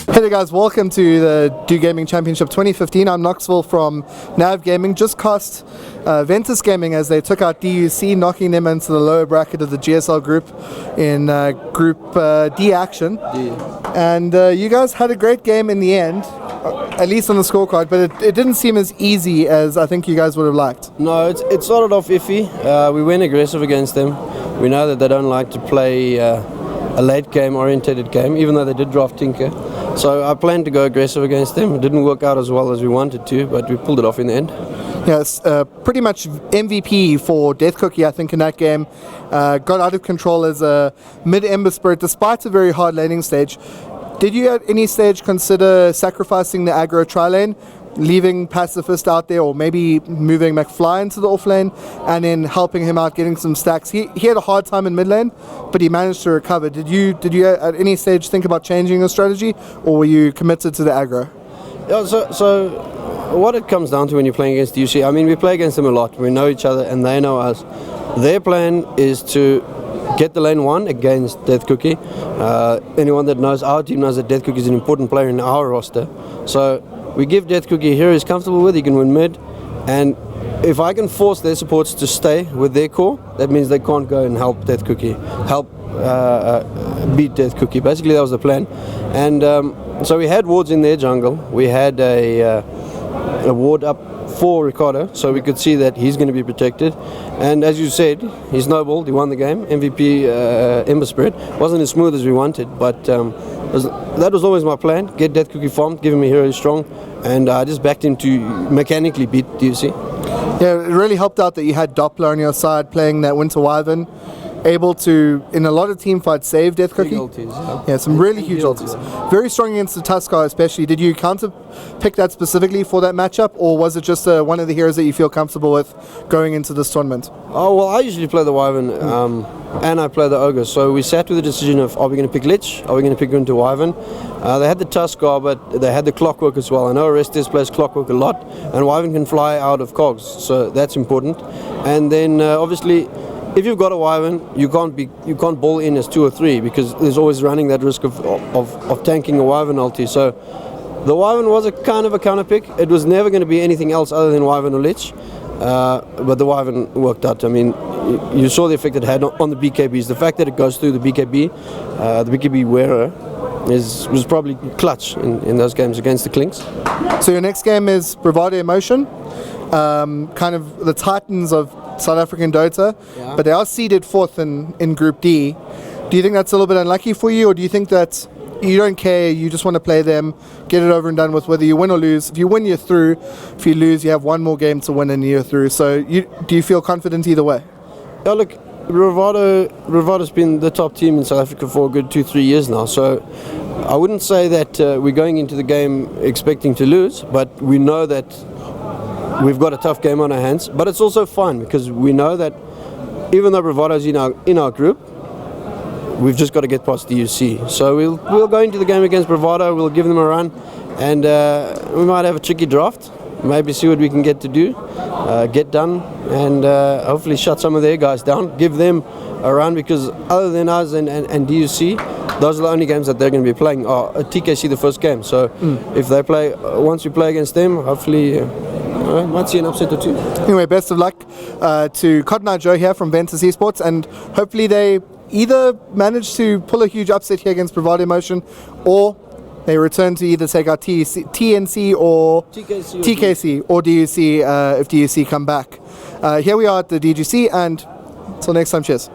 Hey there guys, welcome to the Do Gaming Championship 2015. I'm Knoxville from Nav Gaming. Just cost Ventus Gaming as they took out DGC, knocking them into the lower bracket of the GSL group in Group D action. D. And you guys had a great game in the end, at least on the scorecard, but it didn't seem as easy as I think you guys would have liked. No, it started off iffy. We went aggressive against them. We know that they don't like to play a late game orientated game, even though they did draft Tinker. So I planned to go aggressive against them. It didn't work out as well as we wanted to, but we pulled it off in the end. Yes, pretty much MVP for Death Cookie, I think, in that game. Got out of control as a mid-Ember Spirit, despite a very hard laning stage. Did you at any stage consider sacrificing the aggro tri-lane, leaving Pacifist out there, or maybe moving McFly into the off lane and then helping him out, getting some stacks? He had a hard time in mid lane, but he managed to recover. Did you at any stage think about changing your strategy, or were you committed to the aggro? Yeah, so what it comes down to when you're playing against DGC, I mean, we play against them a lot. We know each other and they know us. Their plan is to get the lane 1 against Death Cookie. Anyone that knows our team knows that Death Cookie is an important player in our roster. So we give Death Cookie a hero he's comfortable with, he can win mid, and if I can force their supports to stay with their core, that means they can't go and help Death Cookie, beat Death Cookie. Basically that was the plan. And so we had wards in their jungle. We had a ward up for Ricardo, so we could see that he's going to be protected. And as you said, he snowballed, he won the game. MVP Ember Spirit. Wasn't as smooth as we wanted, but that was always my plan. Get Death Cookie farmed, give him a hero who's strong, and I just backed him to mechanically beat DGC. Yeah, it really helped out that you had Doppler on your side playing that Winter Wyvern, able to, in a lot of team fights, save Death Cookie. Ultis, yeah, some really huge ultis. Very strong against the Tuskar especially. Did you counter pick that specifically for that matchup, or was it just one of the heroes that you feel comfortable with going into this tournament? Oh, well, I usually play the Wyvern and I play the Ogre, so we sat with the decision of, are we going to pick Lich, are we going to pick Winter Wyvern? They had the Tuskar, but they had the Clockwork as well. I know Orestes plays Clockwork a lot, and Wyvern can fly out of cogs, so that's important. And then obviously, if you've got a Wyvern, you can't ball in as 2 or 3, because there's always running that risk of tanking a Wyvern ulti. So the Wyvern was a kind of a counter pick. It was never going to be anything else other than Wyvern or Lich, but the Wyvern worked out. I mean, you saw the effect it had on the BKBs. The fact that it goes through the BKB wearer was probably clutch in those games against the Clinks. So your next game is Bravado Emotion, kind of the titans of South African DotA, yeah. But they are seeded 4th in Group D. Do you think that's a little bit unlucky for you, or do you think that you don't care, you just want to play them, get it over and done with, whether you win or lose? If you win, you're through. If you lose, you have one more game to win and you're through. So do you feel confident either way? Yeah, look, Bravado's been the top team in South Africa for a good 2-3 years now, so I wouldn't say that we're going into the game expecting to lose, but we know that we've got a tough game on our hands. But it's also fun because we know that even though Bravado's in our group, we've just got to get past DGC. So we'll go into the game against Bravado, we'll give them a run, and we might have a tricky draft. Maybe see what we can get done, and hopefully shut some of their guys down, give them a run, because other than us and DGC, those are the only games that they're going to be playing. TKC the first game, so if they play, once we play against them, hopefully might see an upset or 2. Anyway, best of luck to CottonEyJoe here from Ventus Esports, and hopefully they either manage to pull a huge upset here against Bravado Emotion, or they return to either take out TNC or TKC or DGC if DGC come back. Here we are at the DGC, and until next time, cheers.